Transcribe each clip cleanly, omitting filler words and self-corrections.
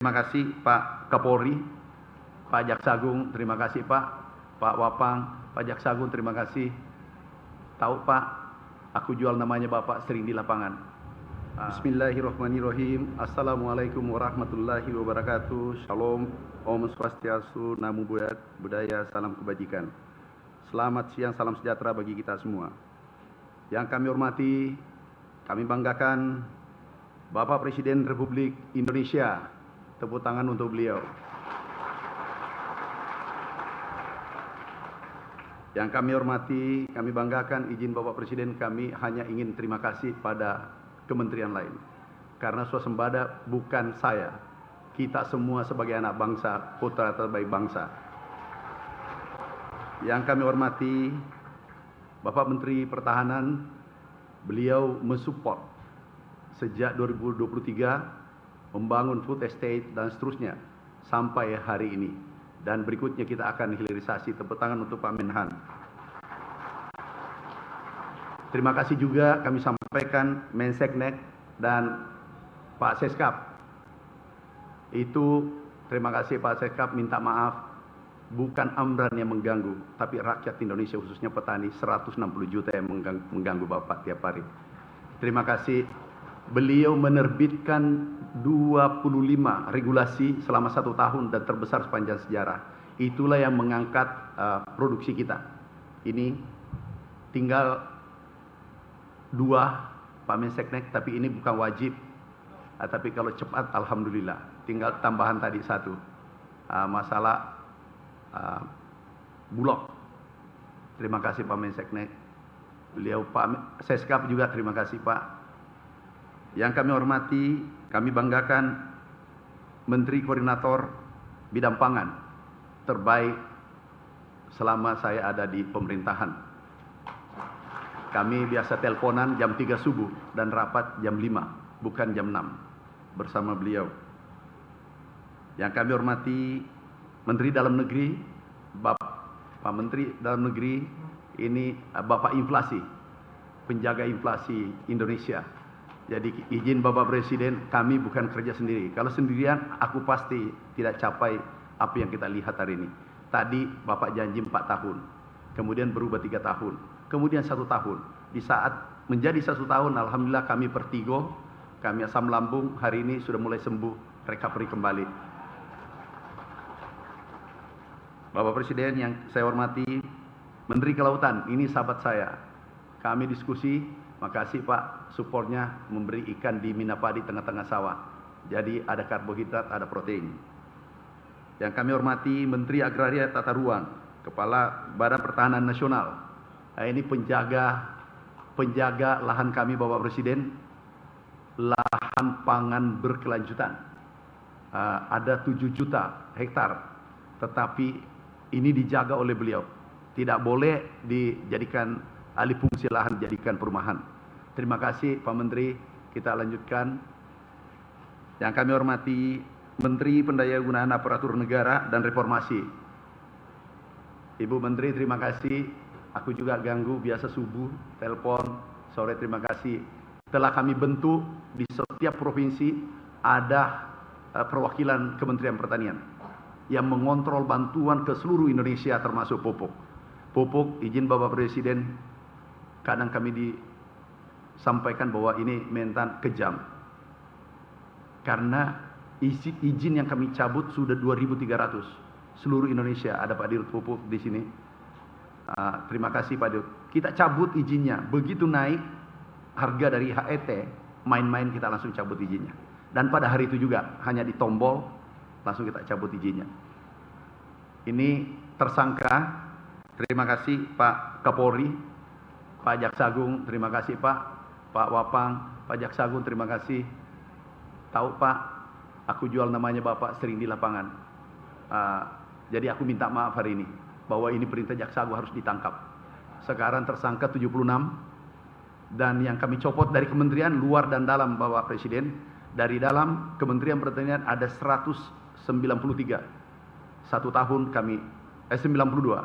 Terima kasih Pak Kapolri, Pak Jaksagung, terima kasih Pak Wapang, Pak Jaksagung, terima kasih. Tahu Pak, aku jual namanya Bapak sering di lapangan. Bismillahirrahmanirrahim. Assalamualaikum warahmatullahi wabarakatuh. Shalom, Om Swastiastu, Namo Buddhaya, salam kebajikan. Selamat siang, salam sejahtera bagi kita semua. Yang kami hormati, kami banggakan Bapak Presiden Republik Indonesia. Tepuk tangan untuk beliau. Yang kami hormati, kami banggakan, izin Bapak Presiden, kami hanya ingin terima kasih pada kementerian lain. Karena swasembada bukan saya, kita semua sebagai anak bangsa, putra terbaik bangsa. Yang kami hormati, Bapak Menteri Pertahanan, beliau mensupport sejak 2023 membangun food estate dan seterusnya sampai hari ini. Dan berikutnya kita akan hilirisasi. Tepuk tangan untuk Pak Menhan. Terima kasih juga kami sampaikan Menseknek dan Pak Seskap. Itu terima kasih Pak Seskap, minta maaf. Bukan Amran yang mengganggu, tapi rakyat Indonesia khususnya petani 160 juta yang mengganggu Bapak tiap hari. Terima kasih. Beliau menerbitkan 25 regulasi selama 1 tahun dan terbesar sepanjang sejarah. Itulah yang mengangkat produksi kita. Ini tinggal 2 Pak Menseknek, tapi ini bukan wajib. Tapi kalau cepat alhamdulillah. Tinggal tambahan tadi 1. Masalah Bulog. Terima kasih Pak Menseknek. Beliau Pak Seskap juga terima kasih Pak. Yang kami hormati, kami banggakan Menteri Koordinator Bidang Pangan terbaik selama saya ada di pemerintahan. Kami biasa teleponan jam 3 subuh dan rapat jam 5, bukan jam 6 bersama beliau. Yang kami hormati Menteri Dalam Negeri, Pak Menteri Dalam Negeri ini Bapak Inflasi, penjaga inflasi Indonesia. Jadi izin Bapak Presiden, kami bukan kerja sendiri. Kalau sendirian, aku pasti tidak capai apa yang kita lihat hari ini. Tadi Bapak janji 4 tahun, kemudian berubah 3 tahun, kemudian 1 tahun. Di saat menjadi 1 tahun, alhamdulillah kami pertigo, kami asam lambung, hari ini sudah mulai sembuh, recovery kembali. Bapak Presiden yang saya hormati, Menteri Kelautan, ini sahabat saya. Kami diskusi. Makasih Pak, supportnya memberi ikan di Minapadi tengah-tengah sawah. Jadi ada karbohidrat, ada protein. Yang kami hormati Menteri Agraria Tata Ruang, Kepala Badan Pertahanan Nasional. Nah, ini penjaga lahan kami Bapak Presiden, lahan pangan berkelanjutan. Ada 7 juta hektar, tetapi ini dijaga oleh beliau. Tidak boleh dijadikan alih fungsi lahan, jadikan perumahan. Terima kasih Pak Menteri, kita lanjutkan. Yang kami hormati Menteri Pendayagunaan Aparatur Negara dan Reformasi. Ibu Menteri terima kasih, aku juga ganggu biasa subuh, telepon, sore terima kasih. Telah kami bentuk di setiap provinsi ada perwakilan Kementerian Pertanian yang mengontrol bantuan ke seluruh Indonesia termasuk pupuk. Pupuk, izin Bapak Presiden, kadang kami disampaikan bahwa ini mentan kejam. Karena izin yang kami cabut sudah 2.300. Seluruh Indonesia, ada Pak Dirut Pupuk di sini. Terima kasih Pak Dirut. Kita cabut izinnya. Begitu naik harga dari HET, main-main kita langsung cabut izinnya. Dan pada hari itu juga, hanya di tombol, langsung kita cabut izinnya. Ini tersangka, terima kasih Pak Kapolri, Pak Jaksagung, terima kasih Pak Wapang, Pak Jaksagung, terima kasih. Tahu Pak, aku jual namanya Bapak sering di lapangan. Jadi aku minta maaf hari ini, bahwa ini perintah Jaksagung harus ditangkap. Sekarang tersangka 76, dan yang kami copot dari kementerian luar dan dalam Bapak Presiden. Dari dalam Kementerian Pertanian ada 193. 1 tahun kami, 92.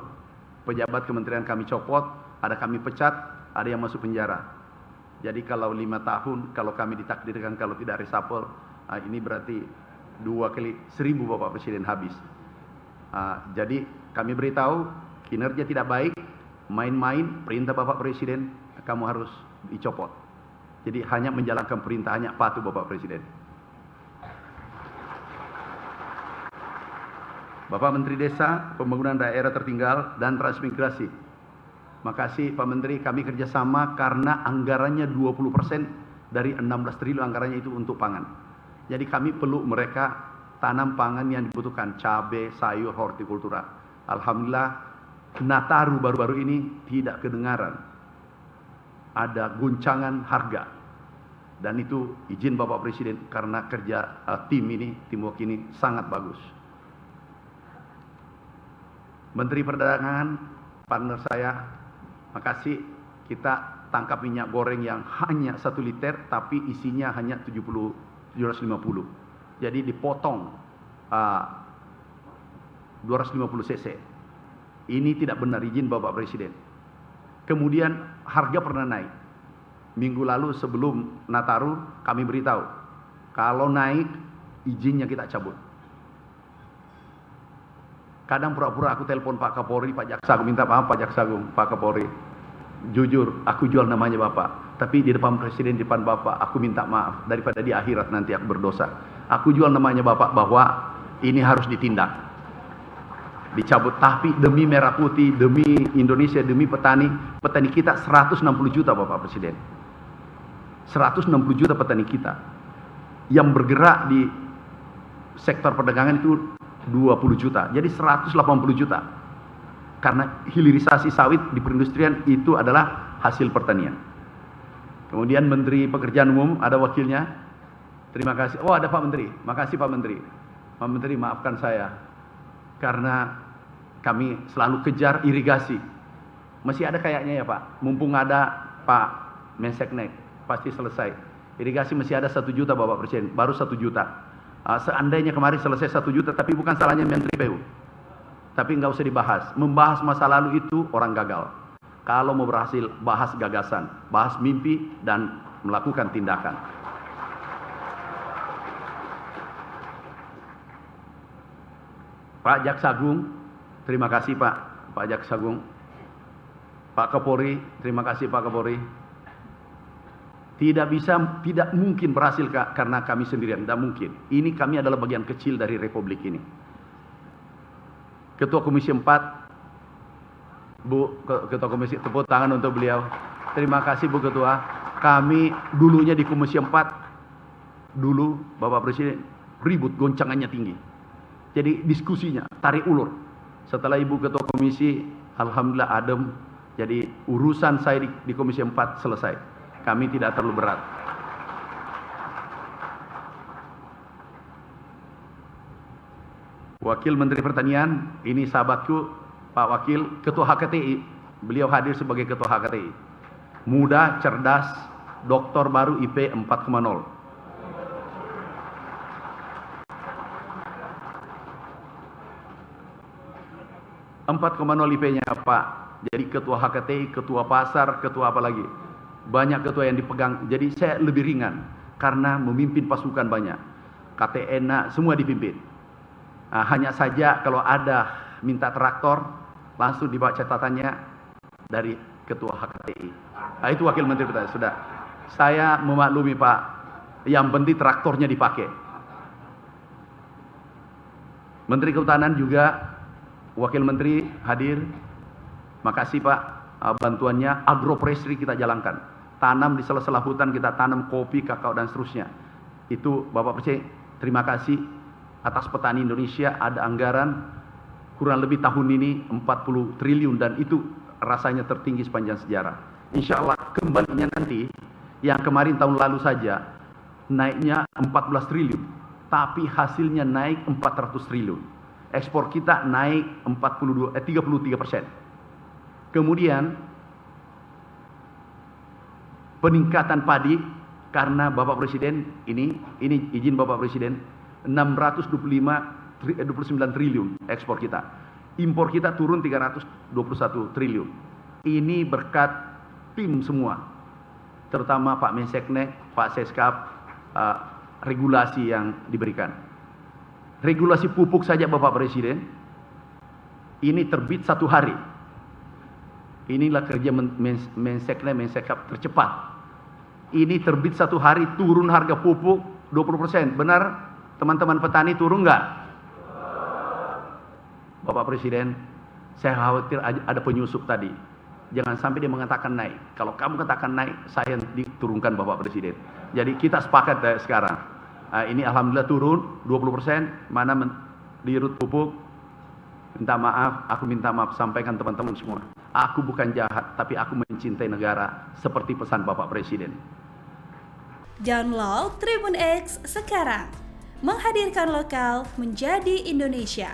Pejabat kementerian kami copot, ada kami pecat, ada yang masuk penjara. Jadi kalau 5 tahun, kalau kami ditakdirkan kalau tidak reshuffle, ini berarti 2 kali 1000 Bapak Presiden habis. Jadi kami beritahu kinerja tidak baik, main-main, perintah Bapak Presiden, kamu harus dicopot. Jadi hanya menjalankan perintah, hanya patuh Bapak Presiden. Bapak Menteri Desa, Pembangunan Daerah Tertinggal dan Transmigrasi. Makasih Pak Menteri, kami kerjasama karena anggarannya 20% dari 16 triliun anggarannya itu untuk pangan. Jadi kami perlu mereka tanam pangan yang dibutuhkan, cabai, sayur, hortikultura. Alhamdulillah, Nataru baru-baru ini tidak kedengaran ada goncangan harga. Dan itu izin Bapak Presiden karena kerja tim ini, teamwork ini sangat bagus. Menteri Perdagangan, partner saya, makasih, kita tangkap minyak goreng yang hanya 1 liter tapi isinya hanya 750. Jadi dipotong 250 cc. Ini tidak benar, izin Bapak Presiden. Kemudian harga pernah naik. Minggu lalu sebelum Nataru kami beritahu, kalau naik izinnya kita cabut. Kadang pura-pura aku telepon Pak Kapolri, Pak Jaksa, aku minta maaf Pak Jaksa Agung, Pak Kapolri. Jujur, aku jual namanya Bapak. Tapi di depan Presiden, di depan Bapak, aku minta maaf. Daripada di akhirat nanti aku berdosa. Aku jual namanya Bapak bahwa ini harus ditindak. Dicabut. Tapi demi Merah Putih, demi Indonesia, demi petani kita 160 juta Bapak Presiden. 160 juta petani kita. Yang bergerak di sektor perdagangan itu 20 juta. Jadi 180 juta. Karena hilirisasi sawit di perindustrian itu adalah hasil pertanian. Kemudian Menteri Pekerjaan Umum, ada wakilnya. Terima kasih. Oh, ada Pak Menteri. Makasih Pak Menteri. Pak Menteri, maafkan saya. Karena kami selalu kejar irigasi. Masih ada kayaknya ya Pak. Mumpung ada Pak Menseknek, pasti selesai. Irigasi masih ada 1 juta Bapak Presiden. Baru 1 juta. Seandainya kemarin selesai 1 juta, tapi bukan salahnya Menteri PU. Tapi nggak usah dibahas. Membahas masa lalu itu orang gagal. Kalau mau berhasil, bahas gagasan, bahas mimpi, dan melakukan tindakan. Pak Jaksa Agung, terima kasih Pak Jaksa Agung. Pak Kapolri, terima kasih Pak Kapolri. Tidak mungkin berhasil karena kami sendirian, tidak mungkin. Ini kami adalah bagian kecil dari Republik ini. Ketua Komisi 4, Bu Ketua Komisi, tepuk tangan untuk beliau. Terima kasih Bu Ketua. Kami dulunya di Komisi 4, dulu Bapak Presiden ribut, goncangannya tinggi. Jadi diskusinya tarik ulur. Setelah Ibu Ketua Komisi, alhamdulillah adem. Jadi urusan saya di Komisi 4 selesai. Kami tidak terlalu berat. Wakil Menteri Pertanian, ini sahabatku, Pak Wakil, Ketua HKTI. Beliau hadir sebagai Ketua HKTI. Muda, cerdas, doktor baru IP 4,0. IP-nya Pak. Jadi Ketua HKTI, Ketua Pasar, Ketua apa lagi? Banyak ketua yang dipegang. Jadi saya lebih ringan karena memimpin pasukan banyak. KTN semua dipimpin. Hanya saja kalau ada minta traktor, langsung dibawa catatannya dari Ketua HKTI. Itu Wakil Menteri Pertanian. Sudah. Saya memaklumi Pak, yang penting traktornya dipakai. Menteri Kehutanan juga, Wakil Menteri hadir. Makasih Pak, bantuannya. Agroforestry kita jalankan. Tanam di sela-sela hutan, kita tanam kopi, kakao, dan seterusnya. Itu Bapak Presiden, terima kasih atas petani Indonesia. Ada anggaran kurang lebih tahun ini 40 triliun dan itu rasanya tertinggi sepanjang sejarah. Insya Allah kembalinya nanti, yang kemarin tahun lalu saja naiknya 14 triliun, tapi hasilnya naik 400 triliun. Ekspor kita naik 33%. Kemudian peningkatan padi karena Bapak Presiden ini izin Bapak Presiden 629 triliun ekspor kita. Impor kita turun 321 triliun. Ini berkat tim semua. Terutama Pak Menseknek, Pak Seskap, regulasi yang diberikan. Regulasi pupuk saja Bapak Presiden, ini terbit 1 hari. Inilah kerja Mensekap tercepat. Ini terbit 1 hari, turun harga pupuk 20%. Benar teman-teman petani, turun nggak? Bapak Presiden, saya khawatir ada penyusup tadi. Jangan sampai dia mengatakan naik. Kalau kamu katakan naik, saya diturunkan Bapak Presiden. Jadi kita sepakat sekarang. Ini alhamdulillah turun 20%. Mana dirut pupuk? Minta maaf, aku minta maaf, sampaikan teman-teman semua. Aku bukan jahat, tapi aku mencintai negara seperti pesan Bapak Presiden. Download Tribun X sekarang. Menghadirkan lokal menjadi Indonesia.